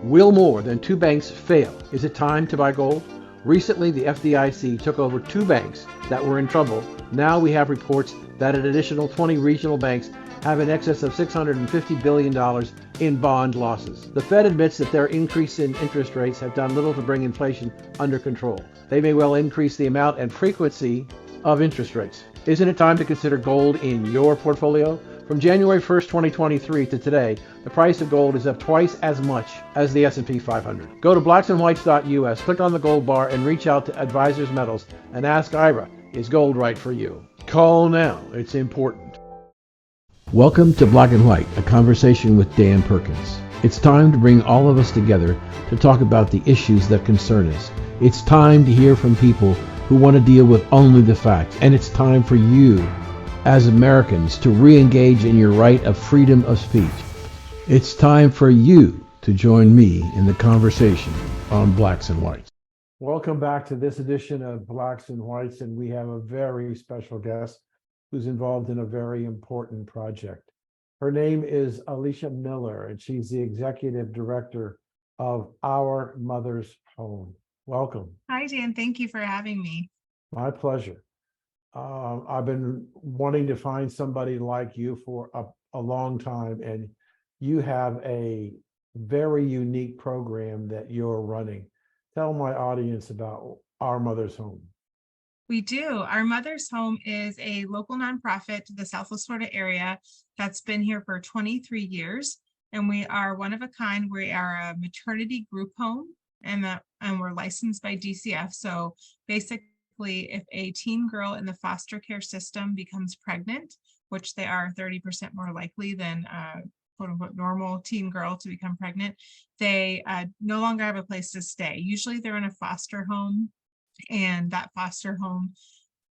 Will more than two banks fail? Is it time to buy gold? Recently, the FDIC took over two banks that were in trouble. Now we have reports that an additional 20 regional banks have in excess of $650 billion in bond losses. The Fed admits that their increase in interest rates have done little to bring inflation under control. They may well increase the amount and frequency of interest rates. Isn't it time to consider gold in your portfolio? From January 1st, 2023 to today, the price of gold is up twice as much as the S&P 500. Go to blacksandwhites.us, click on the gold bar, and reach out to Advisors Metals and ask Ira, is gold right for you? Call now. It's important. Welcome to Black and White, a conversation with Dan Perkins. It's time to bring all of us together to talk about the issues that concern us. It's time to hear from people who want to deal with only the facts. And it's time for you, as Americans, to re-engage in your right of freedom of speech. It's time for you to join me in the conversation on Blacks and Whites. Welcome back to this edition of Blacks and Whites, and we have a very special guest who's involved in a very important project. Her name is Alicia Miller, and she's the executive director of Our Mother's Home. Welcome. Hi, Dan. Thank you for having me. My pleasure. I've been wanting to find somebody like you for a long time, and you have a very unique program that you're running. Tell my audience about Our Mother's Home. We do. Our Mother's Home is a local nonprofit to the Southwest Florida area that's been here for 23 years, and we are one of a kind. We are a maternity group home, and we're licensed by DCF. So basically, if a teen girl in the foster care system becomes pregnant, which they are 30% more likely than quote unquote normal teen girl to become pregnant, they no longer have a place to stay. Usually they're in a foster home, and that foster home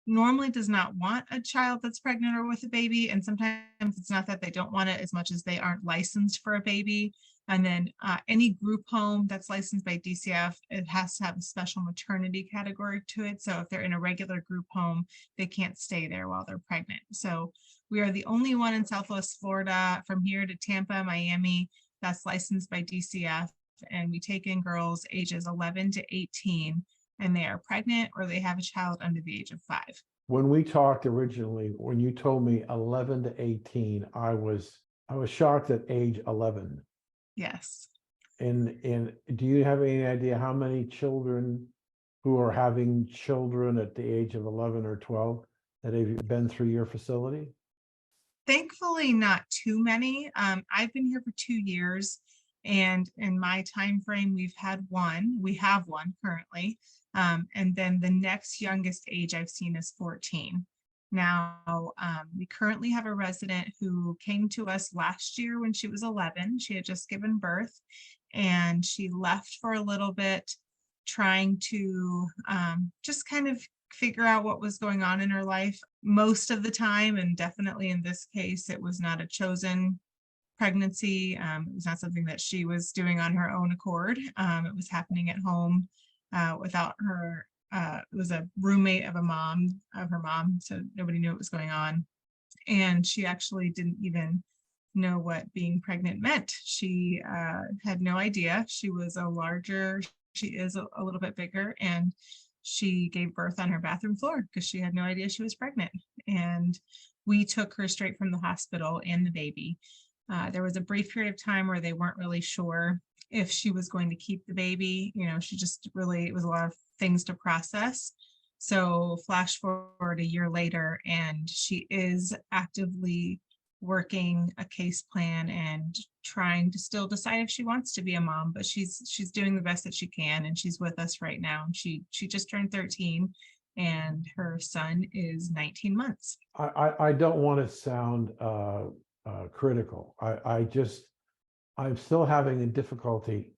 normally does not want a child that's pregnant or with a baby. And sometimes it's not that they don't want it as much as they aren't licensed for a baby. And then any group home that's licensed by DCF, it has to have a special maternity category to it. So if they're in a regular group home, they can't stay there while they're pregnant. So we are the only one in Southwest Florida, from here to Tampa, Miami, that's licensed by DCF. And we take in girls ages 11 to 18, and they are pregnant or they have a child under the age of 5. When we talked originally, when you told me 11 to 18, I was shocked at age 11. Yes. And do you have any idea how many children who are having children at the age of 11 or 12 that have been through your facility? Thankfully, not too many. I've been here for 2 years, and in my time frame, we have one currently. And then the next youngest age I've seen is 14. Now, we currently have a resident who came to us last year when she was 11. She had just given birth, and she left for a little bit, trying to just kind of figure out what was going on in her life. Most of the time, and definitely in this case, it was not a chosen pregnancy. It was not something that she was doing on her own accord. It was happening at home without her. It was a roommate of her mom, so nobody knew what was going on. And she actually didn't even know what being pregnant meant. She had no idea. She is a little bit bigger, and she gave birth on her bathroom floor because she had no idea she was pregnant. And we took her straight from the hospital and the baby. There was a brief period of time where they weren't really sure if she was going to keep the baby. She just really, it was a lot of things to process. So flash forward a year later, and she is actively working a case plan and trying to still decide if she wants to be a mom, but she's doing the best that she can, and she's with us right now. She just turned 13, and her son is 19 months. I don't want to sound critical. I'm still having a difficulty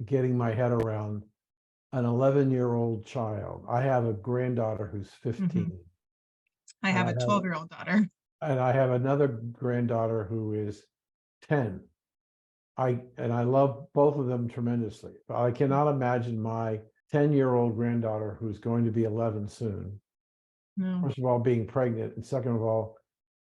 getting my head around an 11-year-old child. I have a granddaughter who's 15. Mm-hmm. I have a 12-year-old daughter. And I have another granddaughter who is 10. I love both of them tremendously. But I cannot imagine my 10-year-old granddaughter, who's going to be 11 soon, first of all, being pregnant, and second of all,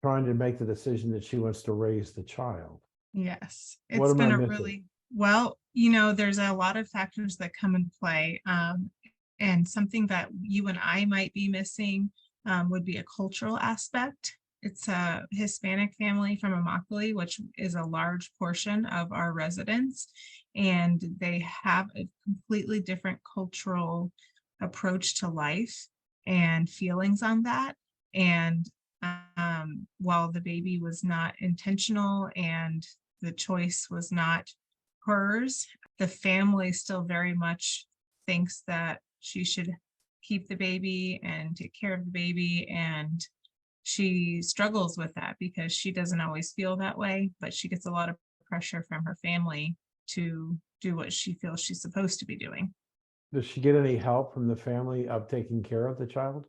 trying to make the decision that she wants to raise the child. Yes, What am I been a missing? really Well, there's a lot of factors that come into play. And something that you and I might be missing would be a cultural aspect. It's a Hispanic family from Immokalee, which is a large portion of our residents, and they have a completely different cultural approach to life and feelings on that. And while the baby was not intentional and the choice was not hers, the family still very much thinks that she should keep the baby and take care of the baby. And she struggles with that because she doesn't always feel that way, but she gets a lot of pressure from her family to do what she feels she's supposed to be doing. Does she get any help from the family of taking care of the child?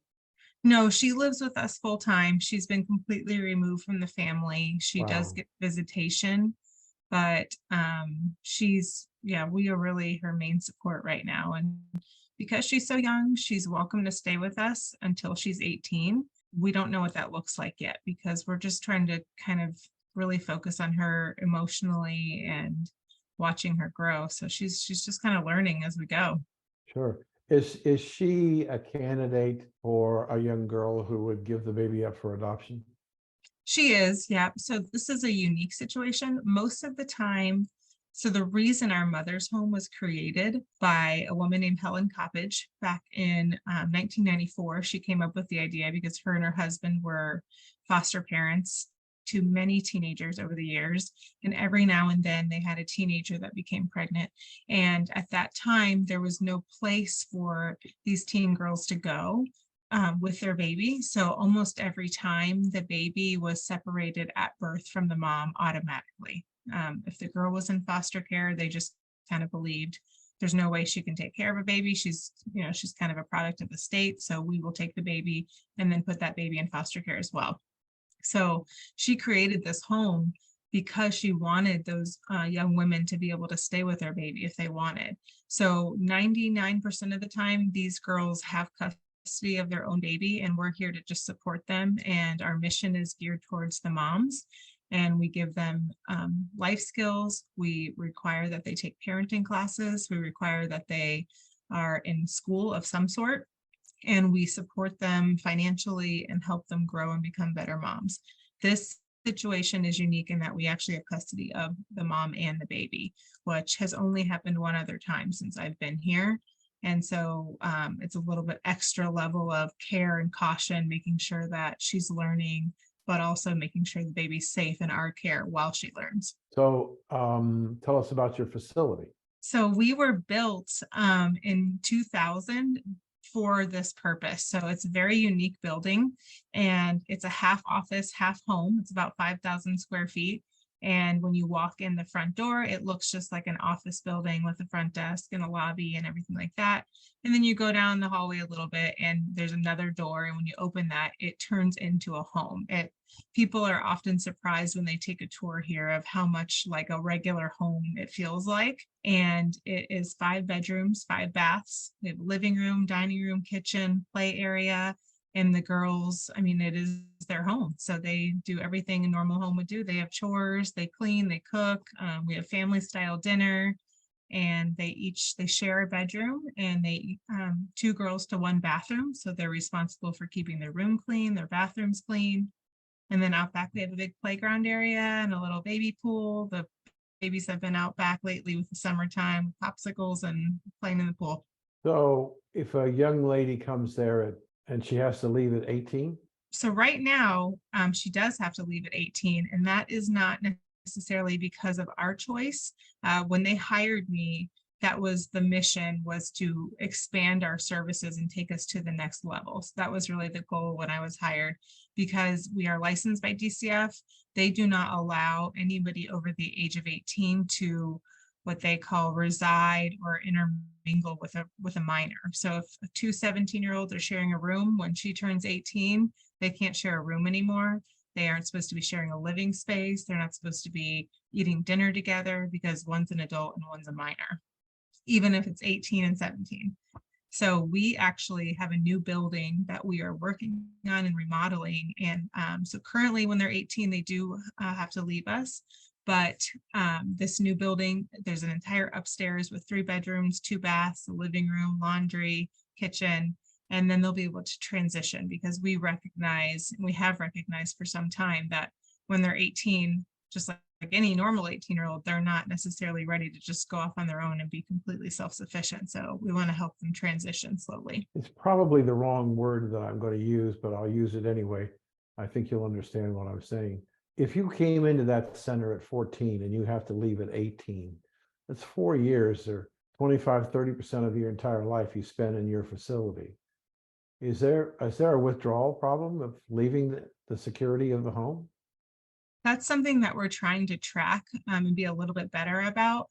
No, she lives with us full time. She's been completely removed from the family. She does Wow. get visitation, but yeah, we are really her main support right now. And because she's so young, she's welcome to stay with us until she's 18. We don't know what that looks like yet because we're just trying to kind of really focus on her emotionally and watching her grow. So she's just kind of learning as we go. Sure. Is she a candidate for a young girl who would give the baby up for adoption? She is, yeah. So this is a unique situation. Most of the time, so the reason our mother's home was created by a woman named Helen Coppage back in 1994, she came up with the idea because her and her husband were foster parents to many teenagers over the years. And every now and then they had a teenager that became pregnant. And at that time, there was no place for these teen girls to go with their baby. So almost every time the baby was separated at birth from the mom automatically. If the girl was in foster care, they just kind of believed there's no way she can take care of a baby. She's kind of a product of the state. So we will take the baby and then put that baby in foster care as well. So she created this home because she wanted those young women to be able to stay with their baby if they wanted. So 99% of the time, these girls have custody of their own baby, and we're here to just support them. And our mission is geared towards the moms. And we give them life skills. We require that they take parenting classes. We require that they are in school of some sort, and we support them financially and help them grow and become better moms. This situation is unique in that we actually have custody of the mom and the baby, which has only happened one other time since I've been here. And so it's a little bit extra level of care and caution, making sure that she's learning, but also making sure the baby's safe in our care while she learns. So tell us about your facility. So we were built in 2000 for this purpose. So it's a very unique building, and it's a half office, half home. It's about 5,000 square feet. And when you walk in the front door, it looks just like an office building with a front desk and a lobby and everything like that. And then you go down the hallway a little bit and there's another door. And when you open that, it turns into a home. People are often surprised when they take a tour here of how much like a regular home it feels like. And it is 5 bedrooms, 5 baths. We have a living room, dining room, kitchen, play area. And the girls, I mean, it is their home. So they do everything a normal home would do. They have chores, they clean, they cook. We have family style dinner, and they share a bedroom, and they 2 girls to 1 bathroom. So they're responsible for keeping their room clean, their bathrooms clean. And then out back, we have a big playground area and a little baby pool. The babies have been out back lately with the summertime, popsicles and playing in the pool. So if a young lady comes there and she has to leave at 18? So right now, she does have to leave at 18, and that is not necessarily because of our choice. When they hired me, that was the mission, was to expand our services and take us to the next level. So that was really the goal when I was hired, because we are licensed by DCF. They do not allow anybody over the age of 18 to what they call reside or intermingle with a minor. So if 2 17-year-olds are sharing a room, when she turns 18, they can't share a room anymore. They aren't supposed to be sharing a living space. They're not supposed to be eating dinner together because one's an adult and one's a minor, even if it's 18 and 17. So we actually have a new building that we are working on and remodeling. And so currently when they're 18, they do have to leave us. But this new building, there's an entire upstairs with 3 bedrooms, 2 baths, a living room, laundry, kitchen, and then they'll be able to transition because we recognize, and we have recognized for some time that when they're 18, just like any normal 18-year-old, they're not necessarily ready to just go off on their own and be completely self-sufficient. So we want to help them transition slowly. It's probably the wrong word that I'm going to use, but I'll use it anyway. I think you'll understand what I'm saying. If you came into that center at 14 and you have to leave at 18, that's 4 years or 25, 30% of your entire life you spend in your facility. Is there a withdrawal problem of leaving the security of the home? That's something that we're trying to track and be a little bit better about.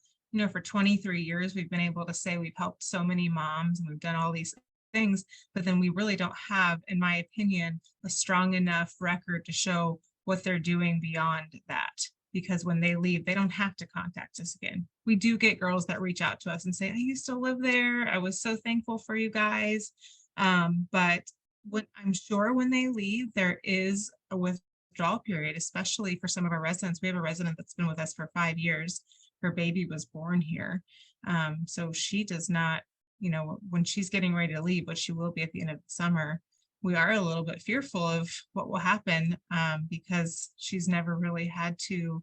For 23 years, we've been able to say we've helped so many moms and we've done all these things, but then we really don't have, in my opinion, a strong enough record to show what they're doing beyond that. Because when they leave, they don't have to contact us again. We do get girls that reach out to us and say, I used to live there. I was so thankful for you guys. But I'm sure when they leave, there is a withdrawal period, especially for some of our residents. We have a resident that's been with us for 5 years. Her baby was born here. So she does not, when she's getting ready to leave, but she will be at the end of the summer, we are a little bit fearful of what will happen because she's never really had to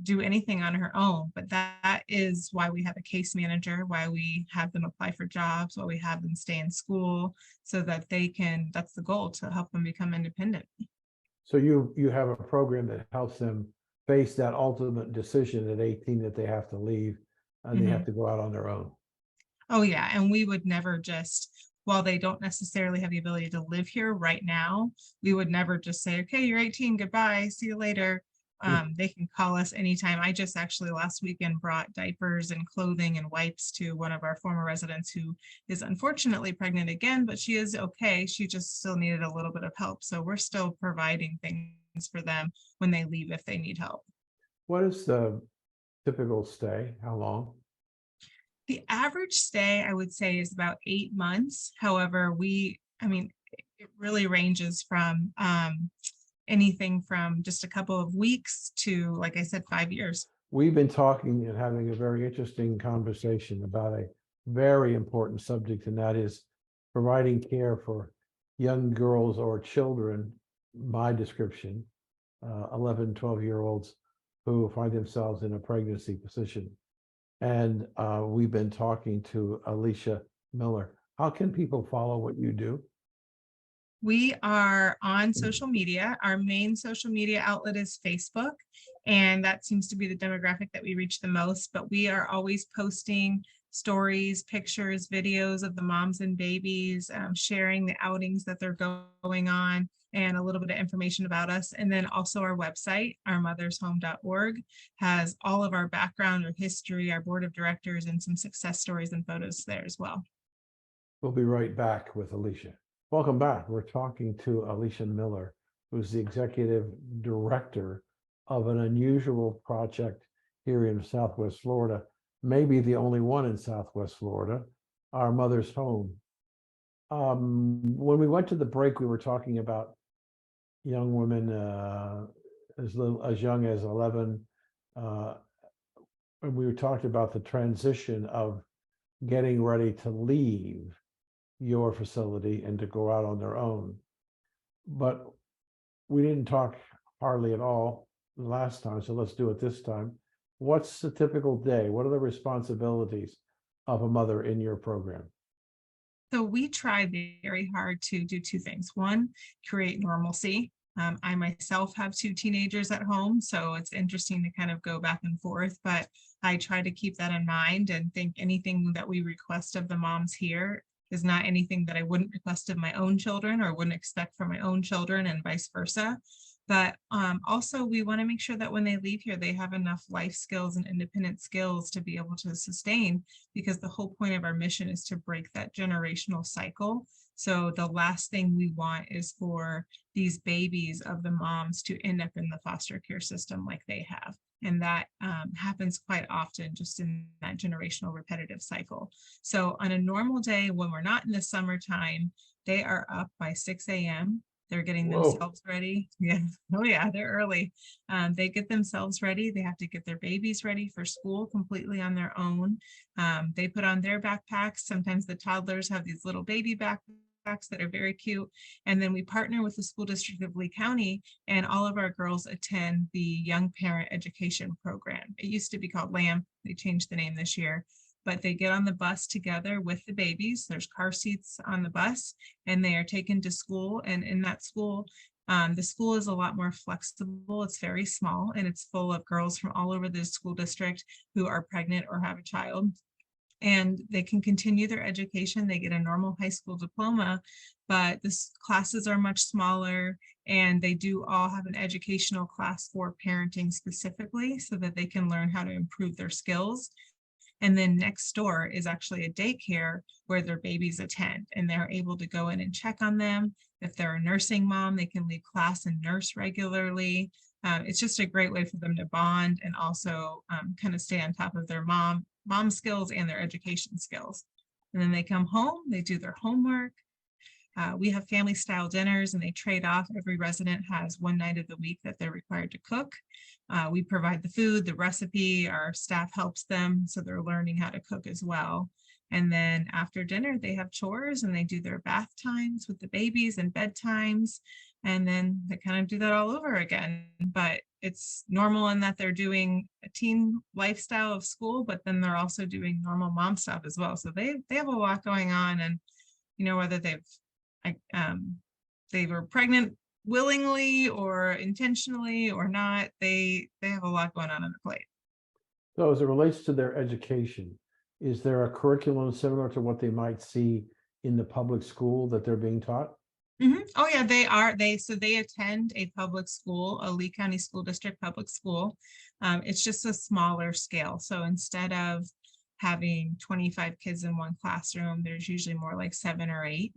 do anything on her own. But that is why we have a case manager, why we have them apply for jobs, why we have them stay in school, so that that's the goal, to help them become independent. So you have a program that helps them face that ultimate decision at 18 that they have to leave and they have to go out on their own. Oh yeah, and we would never while they don't necessarily have the ability to live here right now, we would never just say, okay, you're 18, goodbye, see you later. They can call us anytime. I just actually last weekend brought diapers and clothing and wipes to one of our former residents who is unfortunately pregnant again, but she is okay. She just still needed a little bit of help. So we're still providing things for them when they leave if they need help. What is the typical stay? How long? The average stay, I would say, is about 8 months. However, it really ranges from anything from just a couple of weeks to, like I said, 5 years. We've been talking and having a very interesting conversation about a very important subject, and that is providing care for young girls or children, by description, 11, 12-year-olds who find themselves in a pregnancy position. And we've been talking to Alicia Miller. How can people follow what you do? We are on social media. Our main social media outlet is Facebook, and that seems to be the demographic that we reach the most. But we are always posting stories, pictures, videos of the moms and babies, sharing the outings that they're going on, and a little bit of information about us. And then also our website, ourmothershome.org, has all of our background, our history, our board of directors, and some success stories and photos there as well. We'll be right back with Alicia. Welcome back. We're talking to Alicia Miller, who's the executive director of an unusual project here in Southwest Florida, maybe the only one in Southwest Florida, Our Mother's Home. When we went to the break, we were talking about young women as young as 11, and we talked about the transition of getting ready to leave your facility and to go out on their own. But we didn't talk hardly at all last time, so let's do it this time. What's the typical day? What are the responsibilities of a mother in your program? So we try very hard to do 2 things. One, create normalcy. I myself have 2 teenagers at home, so it's interesting to kind of go back and forth, but I try to keep that in mind and think anything that we request of the moms here is not anything that I wouldn't request of my own children or wouldn't expect from my own children, and vice versa. But also we want to make sure that when they leave here, they have enough life skills and independent skills to be able to sustain, because the whole point of our mission is to break that generational cycle. So the last thing we want is for these babies of the moms to end up in the foster care system like they have. And that happens quite often just in that generational repetitive cycle. So on a normal day when we're not in the summertime, they are up by 6 a.m. They're getting Whoa. themselves ready. Yeah. Oh yeah, they're early. They get themselves ready. They have to get their babies ready for school completely on their own. They put on their backpacks. Sometimes the toddlers have these little baby backpacks that are very cute. And then we partner with the school district of Lee County, and all of our girls attend the Young Parent Education Program. It used to be called LAMP. They changed the name this year, but they get on the bus together with the babies. There's car seats on the bus, and they are taken to school. And in that school, the school is a lot more flexible. It's very small, and it's full of girls from all over the school district who are pregnant or have a child, and they can continue their education. They get a normal high school diploma, but the classes are much smaller, and they do all have an educational class for parenting specifically so that they can learn how to improve their skills. And then next door is actually a daycare where their babies attend, and they're able to go in and check on them. If they're a nursing mom, they can leave class and nurse regularly. It's just a great way for them to bond and also kind of stay on top of their mom skills and their education skills. And then they come home, they do their homework. We have family style dinners, and they trade off. Every resident has one night of the week that they're required to cook. We provide the food, the recipe, our staff helps them, so they're learning how to cook as well. And then after dinner, they have chores, and they do their bath times with the babies and bedtimes. And then they kind of do that all over again. But it's normal in that they're doing a teen lifestyle of school, but then they're also doing normal mom stuff as well. So they have a lot going on. And whether they were pregnant willingly or intentionally or not, they have a lot going on their plate. So as it relates to their education, is there a curriculum similar to what they might see in the public school that they're being taught? Oh yeah, they attend a public school, a Lee County School District public school. It's just a smaller scale. So instead of having 25 kids in one classroom, there's usually more like 7 or 8.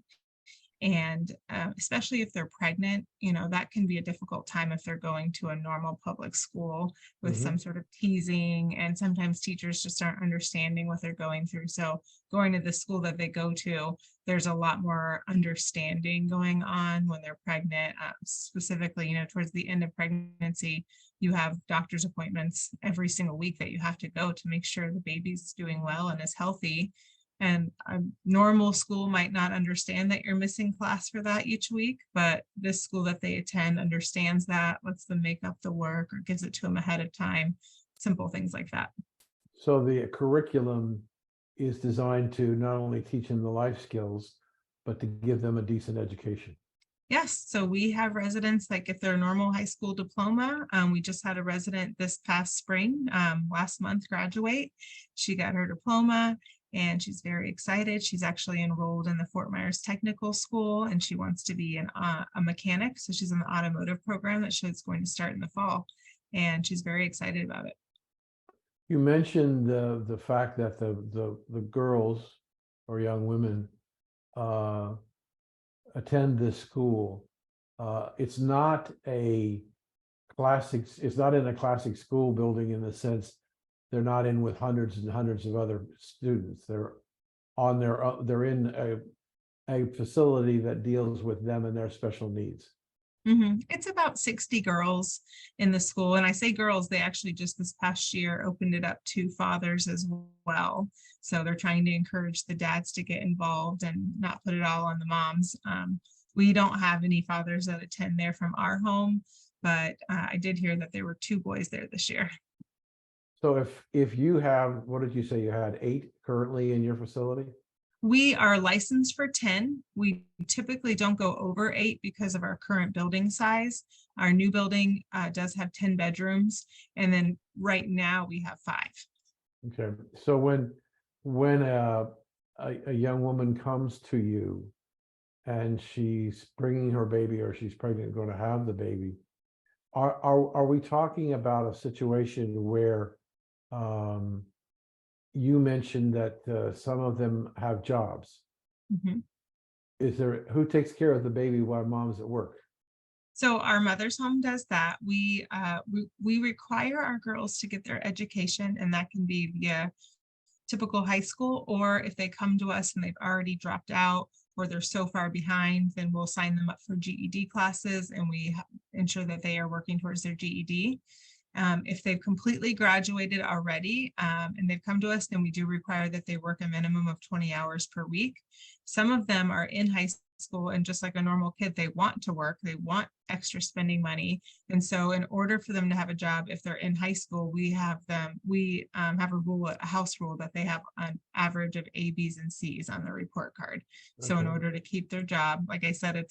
And especially if they're pregnant, that can be a difficult time if they're going to a normal public school with some sort of teasing, and sometimes teachers just aren't understanding what they're going through. So going to the school that they go to, there's a lot more understanding going on when they're pregnant. Specifically, towards the end of pregnancy, you have doctor's appointments every single week that you have to go to make sure the baby's doing well and is healthy. And a normal school might not understand that you're missing class for that each week, but this school that they attend understands that, lets them make up the work or gives it to them ahead of time, simple things like that. So the curriculum is designed to not only teach them the life skills, but to give them a decent education. Yes, so we have residents that get their normal high school diploma. We just had a resident this past spring, last month, graduate. She got her diploma, and she's very excited. She's actually enrolled in the Fort Myers Technical School, and she wants to be a mechanic. So she's in the automotive program that she's going to start in the fall, and she's very excited about it. You mentioned the fact that the girls or young women attend this school. It's not in a classic school building in the sense they're not in with hundreds and hundreds of other students. They're on their own. They're in a facility that deals with them and their special needs. It's about 60 girls in the school. And I say girls, they actually just this past year opened it up to fathers as well. So they're trying to encourage the dads to get involved and not put it all on the moms. We don't have any fathers that attend there from our home, but I did hear that there were 2 boys there this year. So if you have, what did you say, you had 8 currently in your facility? We are licensed for 10. We typically don't go over 8 because of our current building size. Our new building does have 10 bedrooms. And then right now we have 5. Okay. So when a young woman comes to you and she's bringing her baby, or she's pregnant, going to have the baby, are we talking about a situation where you mentioned that some of them have jobs? Who takes care of the baby while mom's at work? So our mother's home does that. We require our girls to get their education, and that can be via typical high school, or if they come to us and they've already dropped out or they're so far behind, then we'll sign them up for GED classes and we ensure that they are working towards their GED. If they've completely graduated already and they've come to us, then we do require that they work a minimum of 20 hours per week. Some of them are in high school, and just like a normal kid, they want to work, they want extra spending money. And so in order for them to have a job, if they're in high school, we have a rule, a house rule, that they have an average of A, B's, and C's on their report card. So in Okay. order to keep their job, like I said,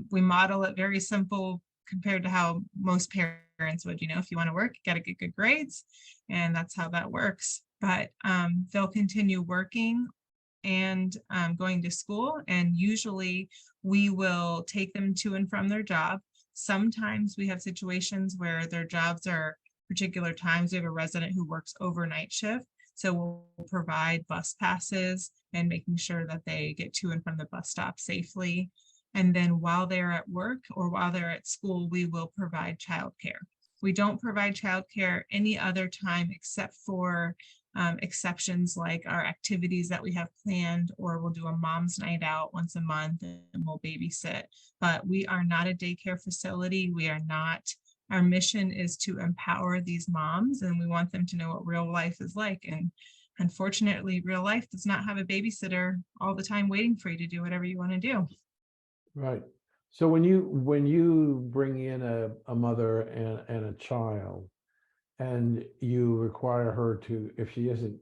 we model it very simple compared to how most parents would. If you want to work, you got to get good grades, and that's how that works. But they'll continue working and going to school, and usually we will take them to and from their job. Sometimes we have situations where their jobs are particular times. We have a resident who works overnight shift, so we'll provide bus passes and making sure that they get to and from the bus stop safely. And then while they're at work or while they're at school, we will provide childcare. We don't provide childcare any other time except for exceptions like our activities that we have planned, or we'll do a mom's night out once a month and we'll babysit. But we are not a daycare facility. We are not. Our mission is to empower these moms, and we want them to know what real life is like. And unfortunately, real life does not have a babysitter all the time waiting for you to do whatever you want to do. Right. So when you bring in a mother and a child, and you require her to, if she isn't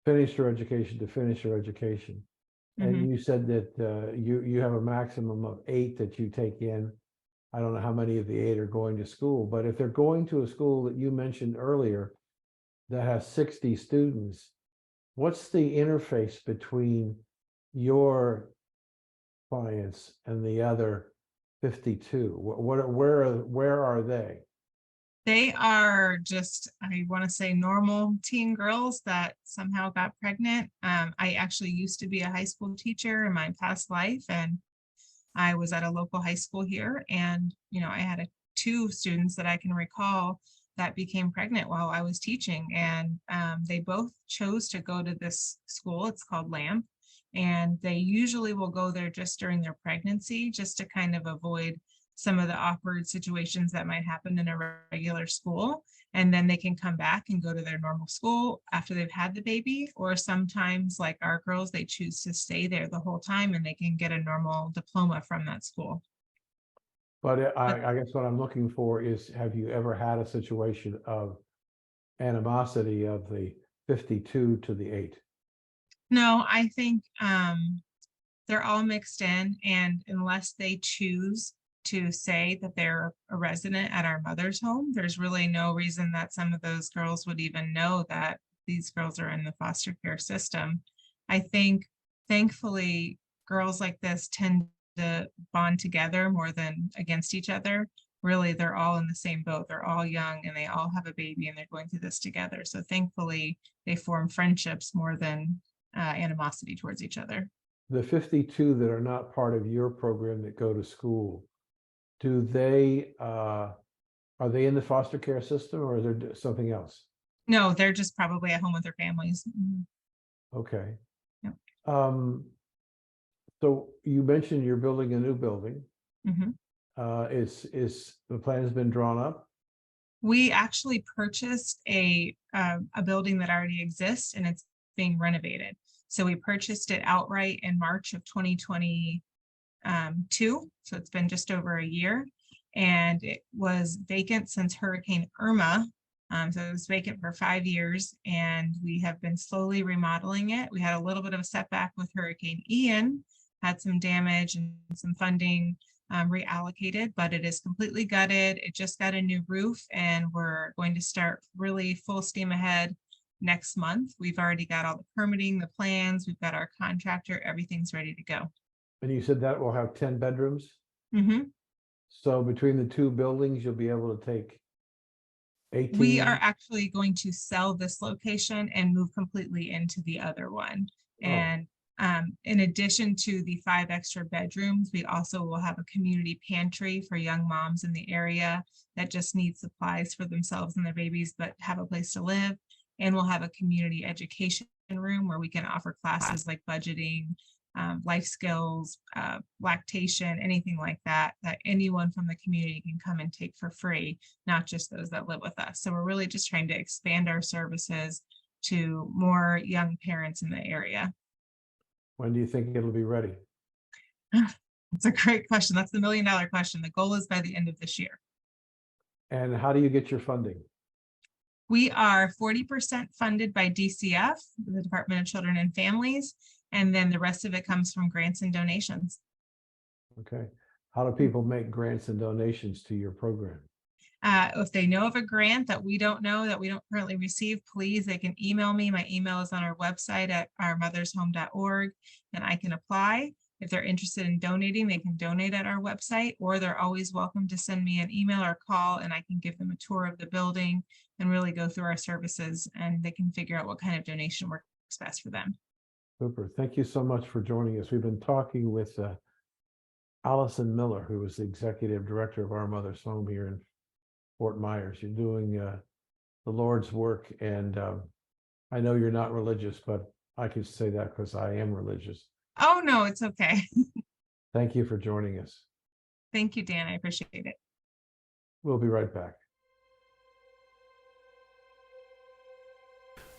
finished her education, to finish her education, and you said that you have a maximum of 8 that you take in. I don't know how many of the 8 are going to school, but if they're going to a school that you mentioned earlier that has 60 students, what's the interface between your clients and the other 52? Where are they? They are just, I want to say, normal teen girls that somehow got pregnant. I actually used to be a high school teacher in my past life, and I was at a local high school here. And, I had 2 students that I can recall that became pregnant while I was teaching. And they both chose to go to this school. It's called LAMP. And they usually will go there just during their pregnancy, just to kind of avoid some of the awkward situations that might happen in a regular school. And then they can come back and go to their normal school after they've had the baby. Or sometimes, like our girls, they choose to stay there the whole time and they can get a normal diploma from that school. But I guess what I'm looking for is, have you ever had a situation of animosity of the 52 to the 8? No, I think they're all mixed in, and unless they choose to say that they're a resident at our mother's home, there's really no reason that some of those girls would even know that these girls are in the foster care system. I think, thankfully, girls like this tend to bond together more than against each other. Really, they're all in the same boat. They're all young and they all have a baby and they're going through this together. So thankfully, they form friendships more than animosity towards each other. The 52 that are not part of your program that go to school, do they are they in the foster care system, or is there something else? No, they're just probably at home with their families. Okay. Yep. So you mentioned you're building a new building. Mhm. Is the plan has been drawn up? We actually purchased a building that already exists, and it's being renovated. So we purchased it outright in March of 2022. So it's been just over a year, and it was vacant since Hurricane Irma. So it was vacant for 5 years, and we have been slowly remodeling it. We had a little bit of a setback with Hurricane Ian, had some damage and some funding reallocated, but it is completely gutted. It just got a new roof, and we're going to start really full steam ahead next month. We've already got all the permitting, the plans, we've got our contractor, everything's ready to go. And you said that will have 10 bedrooms? Mm-hmm. So between the 2 buildings, you'll be able to take 18? We are actually going to sell this location and move completely into the other one. And in addition to the 5 extra bedrooms, we also will have a community pantry for young moms in the area that just need supplies for themselves and their babies, but have a place to live. And we'll have a community education room where we can offer classes like budgeting, life skills, lactation, anything like that, that anyone from the community can come and take for free, not just those that live with us. So we're really just trying to expand our services to more young parents in the area. When do you think it'll be ready? It's a great question. That's the $1 million question. The goal is by the end of this year. And how do you get your funding? We are 40% funded by DCF, the Department of Children and Families, and then the rest of it comes from grants and donations. Okay. How do people make grants and donations to your program? If they know of a grant that we don't know, that we don't currently receive, please, they can email me. My email is on our website at ourmothershome.org, and I can apply. If they're interested in donating, they can donate at our website, or they're always welcome to send me an email or call, and I can give them a tour of the building and really go through our services, and they can figure out what kind of donation works best for them. Super. Thank you so much for joining us. We've been talking with Allison Miller, who is the executive director of Our Mother's Home here in Fort Myers. You're doing the Lord's work, and I know you're not religious, but I can say that because I am religious. Oh, no, it's okay. Thank you for joining us. Thank you, Dan. I appreciate it. We'll be right back.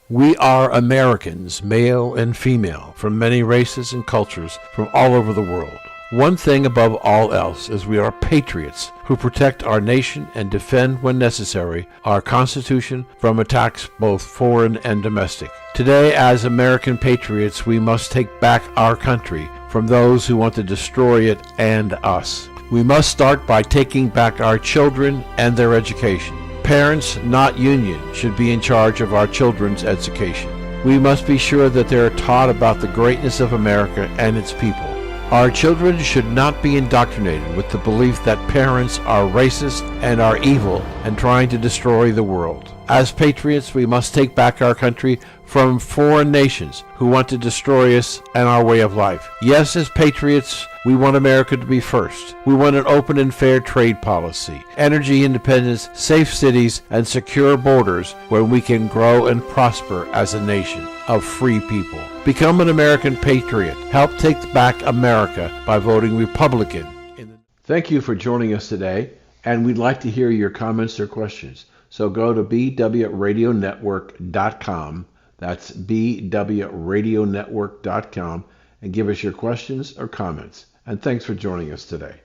We are Americans, male and female, from many races and cultures from all over the world. One thing above all else is we are patriots who protect our nation and defend, when necessary, our Constitution from attacks both foreign and domestic. Today, as American patriots, we must take back our country from those who want to destroy it and us. We must start by taking back our children and their education. Parents, not unions, should be in charge of our children's education. We must be sure that they are taught about the greatness of America and its people. Our children should not be indoctrinated with the belief that parents are racist and are evil and trying to destroy the world. As patriots, we must take back our country from foreign nations who want to destroy us and our way of life. Yes, as patriots, we want America to be first. We want an open and fair trade policy, energy independence, safe cities, and secure borders where we can grow and prosper as a nation of free people. Become an American patriot. Help take back America by voting Republican. Thank you for joining us today, and we'd like to hear your comments or questions. So go to bwradionetwork.com. That's bwradionetwork.com, and give us your questions or comments. And thanks for joining us today.